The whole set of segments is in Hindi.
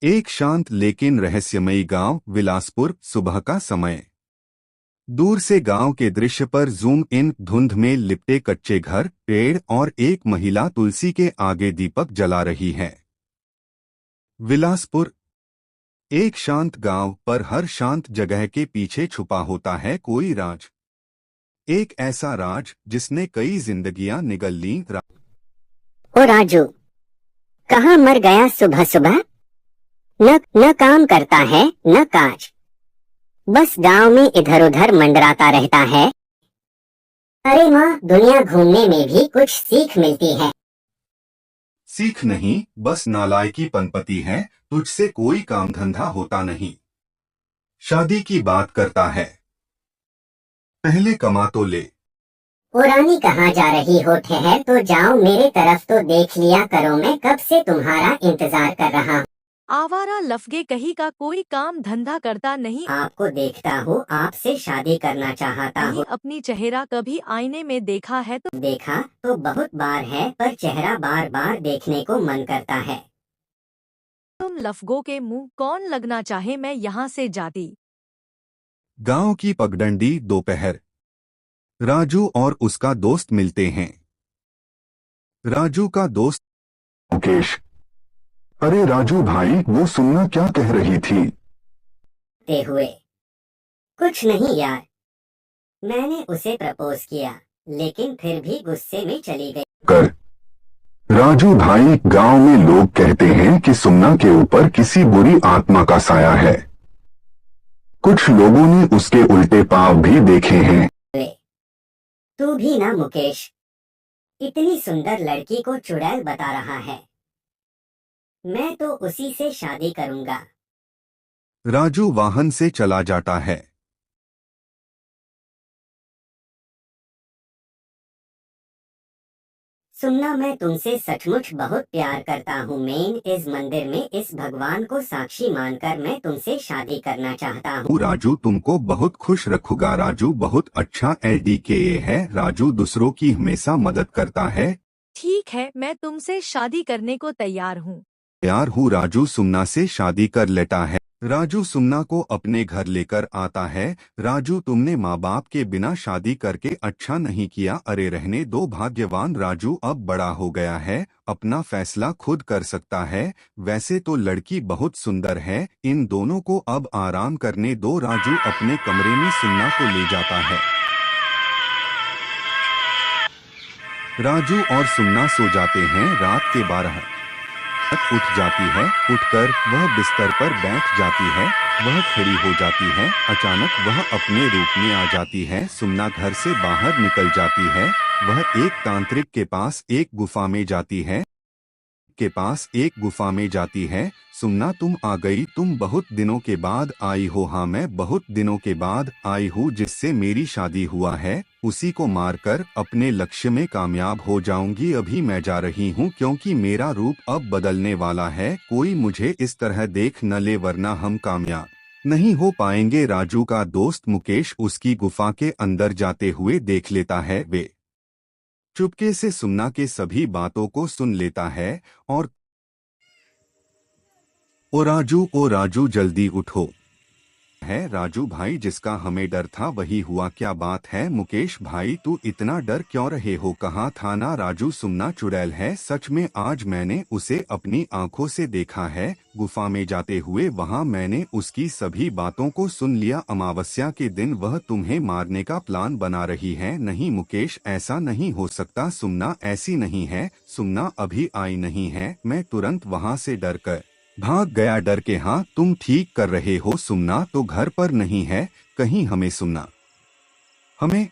एक शांत लेकिन रहस्यमयी गांव विलासपुर। सुबह का समय। दूर से गांव के दृश्य पर जूम इन। धुंध में लिपटे कच्चे घर, पेड़ और एक महिला तुलसी के आगे दीपक जला रही है। विलासपुर एक शांत गांव, पर हर शांत जगह के पीछे छुपा होता है कोई राज। एक ऐसा राज जिसने कई जिंदगियां निगल लीं। ओ राजू, कहाँ मर गया सुबह सुबह? न काम करता है न काज, बस गांव में इधर उधर मंडराता रहता है। अरे माँ, दुनिया घूमने में भी कुछ सीख मिलती है। सीख नहीं, बस नालायकी पनपती है। तुझसे कोई काम धंधा होता नहीं। शादी की बात करता है, पहले कमा तो ले। ओ रानी, कहाँ जा रही हो? ठहर तो जाओ, मेरे तरफ तो देख लिया करो, मैं कब से तुम्हारा इंतजार कर रहा हूँ। आवारा लफगे कहीं का कोई काम धंधा करता नहीं। आपको देखता हूँ, आपसे शादी करना चाहता नहीं, हूँ। अपनी चेहरा कभी आईने में देखा है तो? देखा तो बहुत बार है, पर चेहरा बार बार देखने को मन करता है। तुम लफगों के मुंह कौन लगना चाहे, मैं यहाँ से जाती। गांव की पगडंडी। दोपहर। राजू और उसका दोस्त मिलते हैं। राजू का दोस्त मुकेश। अरे राजू भाई, वो सुनना क्या कह रही थी? ते हुए कुछ नहीं यार, मैंने उसे प्रपोज किया, लेकिन फिर भी गुस्से में चली गई। कर राजू भाई, गांव में लोग कहते हैं कि सुमना के ऊपर किसी बुरी आत्मा का साया है। कुछ लोगों ने उसके उल्टे पांव भी देखे हैं। तू भी ना मुकेश, इतनी सुंदर लड़की को चुड़ैल बता रहा है। मैं तो उसी से शादी करूंगा। राजू वाहन से चला जाता है। सुमना, मैं तुमसे सचमुच बहुत प्यार करता हूँ। मेन इस मंदिर में इस भगवान को साक्षी मानकर मैं तुमसे शादी करना चाहता हूँ। राजू तुमको बहुत खुश रखूंगा। राजू बहुत अच्छा LDKA है। राजू दूसरों की हमेशा मदद करता है। ठीक है, मैं तुमसे शादी करने को तैयार हूँ। तैयार हूँ। राजू सुमना से शादी कर लेता है। राजू सुमना को अपने घर लेकर आता है। राजू, तुमने माँ बाप के बिना शादी करके अच्छा नहीं किया। अरे रहने दो, भाग्यवान राजू अब बड़ा हो गया है, अपना फैसला खुद कर सकता है। वैसे तो लड़की बहुत सुंदर है, इन दोनों को अब आराम करने दो। राजू अपने कमरे में सुमना को ले जाता है। राजू और सुमना सो जाते हैं। रात के 12 उठ जाती है। उठकर वह बिस्तर पर बैठ जाती है। वह खड़ी हो जाती है। अचानक वह अपने रूप में आ जाती है। सुमना घर से बाहर निकल जाती है। वह एक तांत्रिक के पास एक गुफा में जाती है। सुमना, तुम आ गई। तुम बहुत दिनों के बाद आई हो। हाँ, मैं बहुत दिनों के बाद आई हूँ। जिससे मेरी शादी हुआ है उसी को मारकर अपने लक्ष्य में कामयाब हो जाऊंगी। अभी मैं जा रही हूँ, क्योंकि मेरा रूप अब बदलने वाला है। कोई मुझे इस तरह देख न ले, वरना हम कामयाब नहीं हो पाएंगे। राजू का दोस्त मुकेश उसकी गुफा के अंदर जाते हुए देख लेता है। वे चुपके से सुमना के सभी बातों को सुन लेता है और ओ राजू जल्दी उठो। है राजू भाई, जिसका हमें डर था वही हुआ। क्या बात है मुकेश भाई, तू इतना डर क्यों रहे हो? कहाँ था ना राजू, सुमना चुड़ैल है। सच में आज मैंने उसे अपनी आंखों से देखा है। गुफा में जाते हुए वहाँ मैंने उसकी सभी बातों को सुन लिया। अमावस्या के दिन वह तुम्हें मारने का प्लान बना रही है। नहीं मुकेश, ऐसा नहीं हो सकता। सुमना ऐसी नहीं है। सुमना अभी आई नहीं है, मैं तुरंत वहाँ से डर कर भाग गया। डर के? हाँ, तुम ठीक कर रहे हो। सुमना तो घर पर नहीं है कहीं। हमें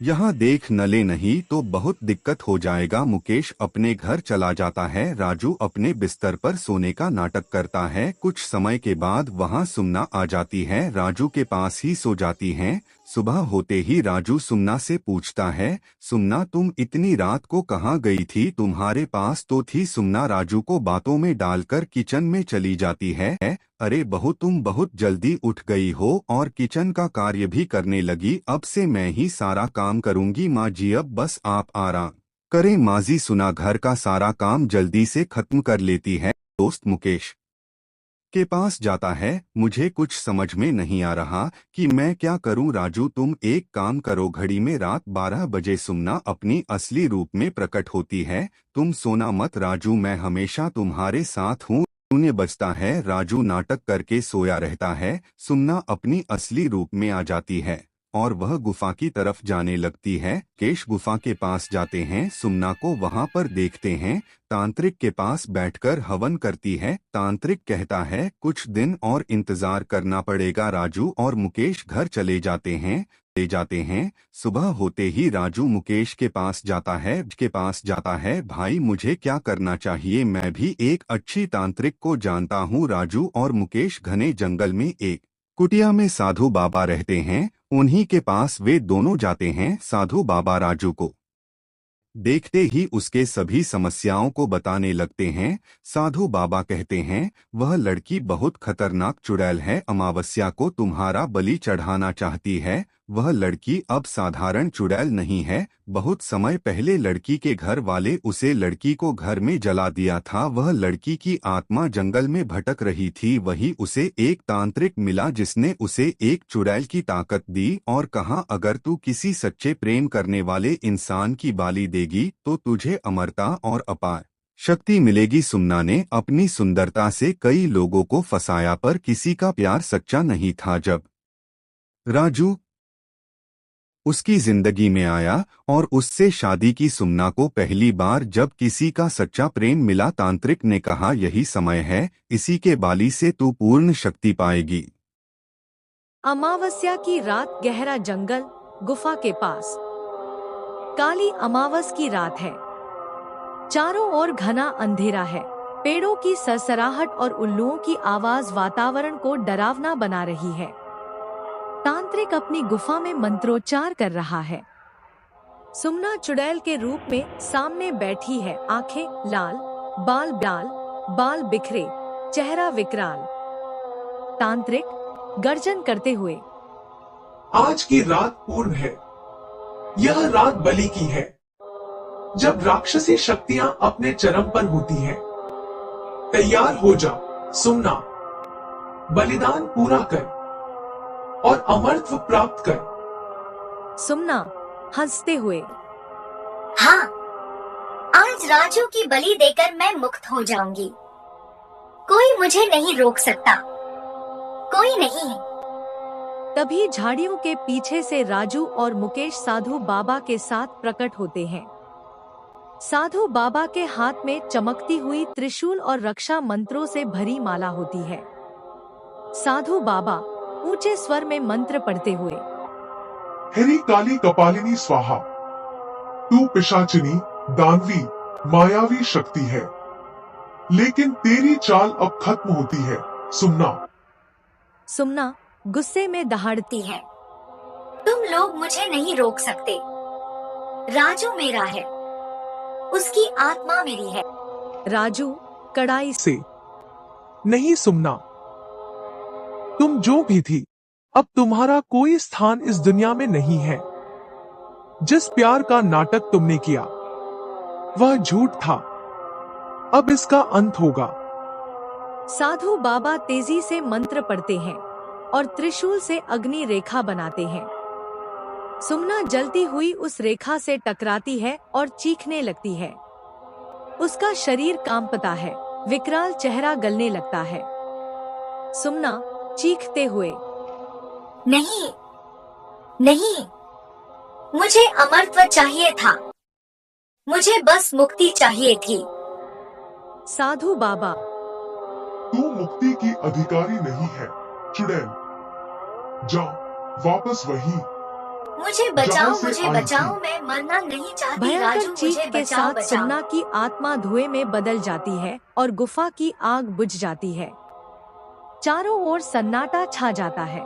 यहाँ देख न ले, नहीं तो बहुत दिक्कत हो जाएगा। मुकेश अपने घर चला जाता है। राजू अपने बिस्तर पर सोने का नाटक करता है। कुछ समय के बाद वहाँ सुमना आ जाती है। राजू के पास ही सो जाती हैं। सुबह होते ही राजू सुमना से पूछता है, सुमना तुम इतनी रात को कहाँ गई थी? तुम्हारे पास तो थी। सुमना राजू को बातों में डालकर किचन में चली जाती है। अरे बहू, तुम बहुत जल्दी उठ गई हो और किचन का कार्य भी करने लगी। अब से मैं ही सारा काम करूंगी। माँ जी, अब बस आप आराम करें। माँ जी सुना घर का सारा काम जल्दी से खत्म कर लेती है। दोस्त मुकेश के पास जाता है। मुझे कुछ समझ में नहीं आ रहा कि मैं क्या करूं। राजू तुम एक काम करो, घड़ी में रात 12 बजे सुमना अपनी असली रूप में प्रकट होती है। तुम सोना मत राजू, मैं हमेशा तुम्हारे साथ हूँ। शून्य बजता है, राजू नाटक करके सोया रहता है। सुमना अपनी असली रूप में आ जाती है और वह गुफा की तरफ जाने लगती है। केश गुफा के पास जाते हैं, सुमना को वहां पर देखते हैं। तांत्रिक के पास बैठकर हवन करती है। तांत्रिक कहता है कुछ दिन और इंतजार करना पड़ेगा। राजू और मुकेश घर चले जाते हैं। सुबह होते ही राजू मुकेश के पास जाता है। भाई मुझे क्या करना चाहिए? मैं भी एक अच्छी तांत्रिक को जानता हूँ। राजू और मुकेश घने जंगल में एक कुटिया में साधु बाबा रहते हैं, उन्हीं के पास वे दोनों जाते हैं। साधु बाबा राजू को देखते ही उसके सभी समस्याओं को बताने लगते हैं। साधु बाबा कहते हैं वह लड़की बहुत खतरनाक चुड़ैल है, अमावस्या को तुम्हारा बलि चढ़ाना चाहती है। वह लड़की अब साधारण चुड़ैल नहीं है। बहुत समय पहले लड़की के घर वाले उसे लड़की को घर में जला दिया था। वह लड़की की आत्मा जंगल में भटक रही थी। वही उसे एक तांत्रिक मिला जिसने उसे एक चुड़ैल की ताकत दी और कहा अगर तू किसी सच्चे प्रेम करने वाले इंसान की बाली देगी तो तुझे अमरता और अपार शक्ति मिलेगी। सुमना ने अपनी सुंदरता से कई लोगों को फंसाया पर किसी का प्यार सच्चा नहीं था। जब राजू उसकी जिंदगी में आया और उससे शादी की, सुमना को पहली बार जब किसी का सच्चा प्रेम मिला, तांत्रिक ने कहा यही समय है, इसी के बाली से तू पूर्ण शक्ति पाएगी। अमावस्या की रात, गहरा जंगल, गुफा के पास। काली अमावस की रात है। चारों ओर घना अंधेरा है। पेड़ों की सरसराहट और उल्लुओं की आवाज वातावरण को डरावना बना रही है। तांत्रिक अपनी गुफा में मंत्रोच्चार कर रहा है। सुमना चुड़ैल के रूप में सामने बैठी है। आंखें लाल, बाल बिखरे, चेहरा विकराल। तांत्रिक गर्जन करते हुए, आज की रात पूर्ण है। यह रात बलि की है, जब राक्षसी शक्तियां अपने चरम पर होती हैं। तैयार हो जा सुमना, बलिदान पूरा कर और अमरत्व प्राप्त कर। सुमना हंसते हुए, हाँ, आज राजू की बलि देकर मैं मुक्त हो जाऊंगी। कोई मुझे नहीं रोक सकता, कोई नहीं। तभी झाड़ियों के पीछे से राजू और मुकेश साधु बाबा के साथ प्रकट होते हैं। साधु बाबा के हाथ में चमकती हुई त्रिशूल और रक्षा मंत्रों से भरी माला होती है। साधु बाबा ऊंचे स्वर में मंत्र पढ़ते हुए, हेरी काली कपालिनी स्वाहा, तू पिशाचिनी, दानवी, मायावी शक्ति है, लेकिन तेरी चाल अब खत्म होती है। सुमना गुस्से में दहाड़ती है, तुम लोग मुझे नहीं रोक सकते। राजू मेरा है, उसकी आत्मा मेरी है। राजू कड़ाई से, नहीं सुमना, तुम जो भी थी, अब तुम्हारा कोई स्थान इस दुनिया में नहीं है। जिस प्यार का नाटक तुमने किया वह झूठ था, अब इसका अंत होगा। साधु बाबा तेजी से मंत्र पढ़ते हैं और त्रिशूल से अग्नि रेखा बनाते हैं। सुमना जलती हुई उस रेखा से टकराती है और चीखने लगती है। उसका शरीर कांपता है, विकराल चेहरा गलने लगता है। सुमना चीखते हुए, नहीं, नहीं, मुझे अमरत्व चाहिए था, मुझे बस मुक्ति चाहिए थी। साधु बाबा, तू मुक्ति की अधिकारी नहीं है चुड़ैल, जा वापस वहीं। मुझे बचाओ, मैं मरना नहीं चाहती। भयंकर चीख के साथ सुमना की आत्मा धुएं में बदल जाती है और गुफा की आग बुझ जाती है। चारों ओर सन्नाटा छा जाता है।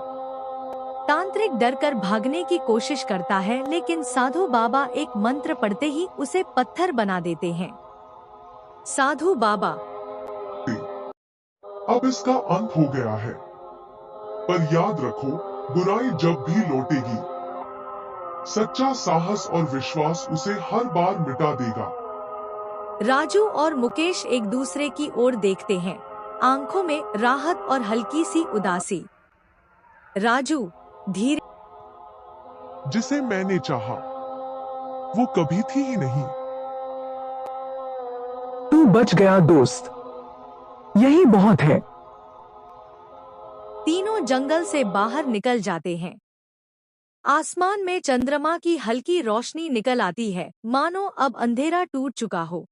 तांत्रिक डरकर भागने की कोशिश करता है, लेकिन साधु बाबा एक मंत्र पढ़ते ही उसे पत्थर बना देते हैं। साधु बाबा, अब इसका अंत हो गया है, पर याद रखो, बुराई जब भी लौटेगी, सच्चा साहस और विश्वास उसे हर बार मिटा देगा। राजू और मुकेश एक दूसरे की ओर देखते हैं, आंखों में राहत और हल्की सी उदासी। राजू धीरे, जिसे मैंने चाहा वो कभी थी ही नहीं। तू बच गया दोस्त, यही बहुत है। तीनों जंगल से बाहर निकल जाते हैं। आसमान में चंद्रमा की हल्की रोशनी निकल आती है, मानो अब अंधेरा टूट चुका हो।